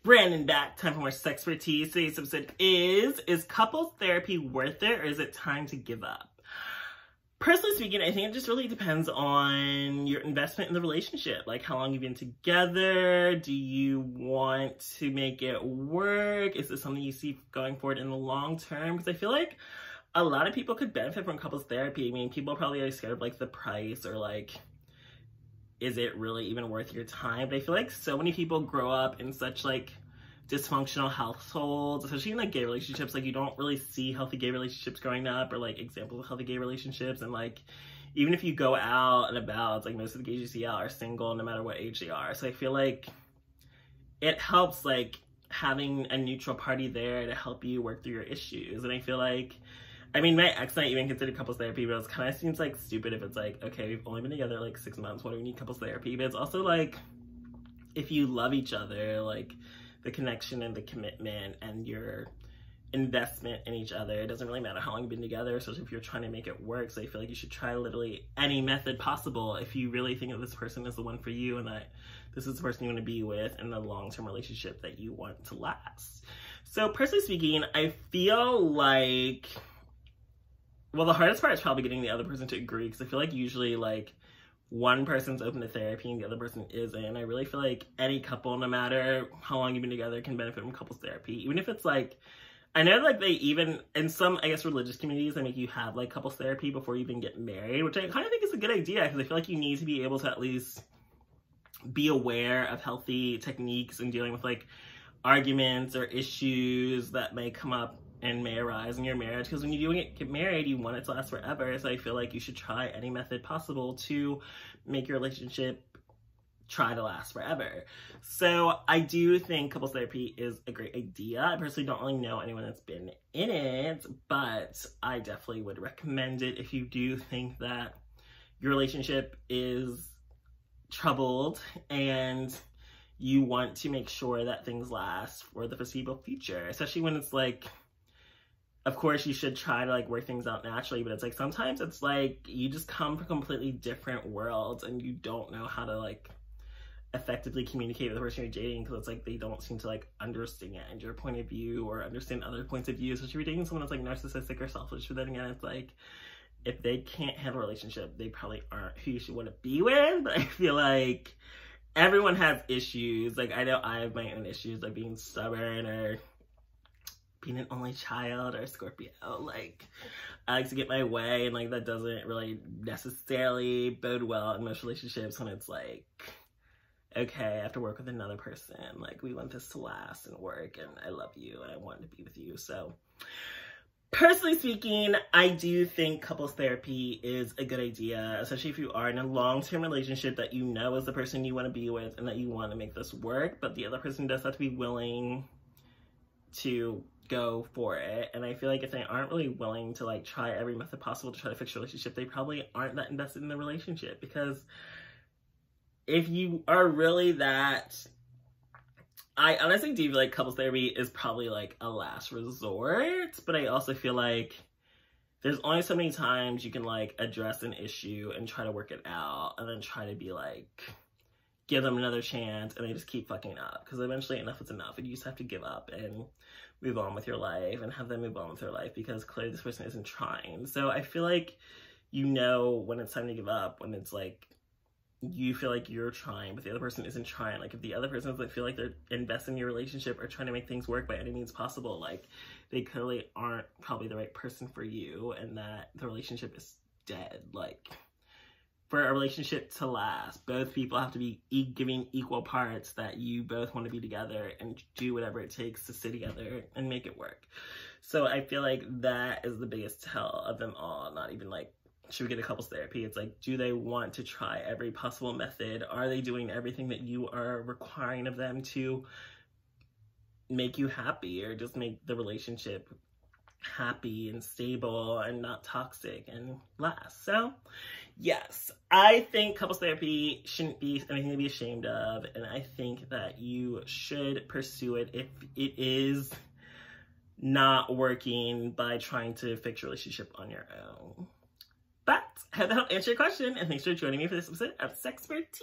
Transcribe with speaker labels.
Speaker 1: Brandon back. Time for more Sexpertise. Today's episode is couples therapy worth it, or is it time to give up? Personally speaking, I think it just really depends on your investment in the relationship. Like, how long you've been together? Do you want to make it work? Is this something you see going forward in the long term? Because I feel like a lot of people could benefit from couples therapy. I mean, people probably are scared of like the price, or like, is it really even worth your time? But I feel like so many people grow up in such like dysfunctional households, especially in like gay relationships. Like, you don't really see healthy gay relationships growing up, or like examples of healthy gay relationships. And like, even if you go out and about, it's like most of the gays you see out are single no matter what age they are. So I feel like it helps like having a neutral party there to help you work through your issues. And I feel like, I mean, my ex and I even considered couples therapy, but it kind of seems like stupid if it's like, okay, we've only been together like 6 months, why do we need couples therapy? But it's also like, if you love each other, like the connection and the commitment and your investment in each other, it doesn't really matter how long you've been together, especially if you're trying to make it work. So I feel like you should try literally any method possible if you really think that this person is the one for you and that this is the person you want to be with in the long-term relationship that you want to last. So personally speaking, I feel like, well, the hardest part is probably getting the other person to agree, because I feel like usually like one person's open to therapy and the other person isn't. I really feel like any couple, no matter how long you've been together, can benefit from couples therapy. Even if it's like, I know like they even, in some, I guess, religious communities, they make you have like couples therapy before you even get married, which I kind of think is a good idea, because I feel like you need to be able to at least be aware of healthy techniques in dealing with like arguments or issues that may come up and may arise in your marriage. Because when you do get married, you want it to last forever. So I feel like you should try any method possible to make your relationship try to last forever. So I do think couples therapy is a great idea. I personally don't really know anyone that's been in it, but I definitely would recommend it if you do think that your relationship is troubled and you want to make sure that things last for the foreseeable future, especially when it's like, of course, you should try to like work things out naturally, but it's like sometimes it's like you just come from completely different worlds and you don't know how to like effectively communicate with the person you're dating, because it's like they don't seem to like understand your point of view or understand other points of view. So if you're dating someone that's like narcissistic or selfish, but then again, it's like if they can't handle a relationship, they probably aren't who you should want to be with. But I feel like everyone has issues. Like, I know I have my own issues, like being stubborn or being an only child or Scorpio. Like, I like to get my way, and like that doesn't really necessarily bode well in most relationships when it's like, okay, I have to work with another person. Like, we want this to last and work, and I love you and I want to be with you. So personally speaking, I do think couples therapy is a good idea, especially if you are in a long-term relationship that you know is the person you want to be with and that you want to make this work, but the other person does have to be willing to go for it. And I feel like if they aren't really willing to like try every method possible to try to fix your relationship, they probably aren't that invested in the relationship. Because if you are really that, I honestly do feel like couples therapy is probably like a last resort, but I also feel like there's only so many times you can like address an issue and try to work it out and then try to be like, give them another chance, and they just keep fucking up, because eventually enough is enough and you just have to give up and move on with your life and have them move on with their life, because clearly this person isn't trying. So I feel like you know when it's time to give up, when it's like you feel like you're trying but the other person isn't trying. Like, if the other person doesn't feel like they're investing in your relationship or trying to make things work by any means possible, like they clearly aren't probably the right person for you, and that the relationship is dead. Like, for a relationship to last, both people have to be giving equal parts, that you both want to be together and do whatever it takes to stay together and make it work. So I feel like that is the biggest tell of them all. Not even like, should we get a couples therapy? It's like, do they want to try every possible method? Are they doing everything that you are requiring of them to make you happy, or just make the relationship happy and stable and not toxic and last? So yes, I think couples therapy shouldn't be anything to be ashamed of, and I think that you should pursue it if it is not working by trying to fix your relationship on your own. But I hope that helped answer your question, and thanks for joining me for this episode of Sexpertise.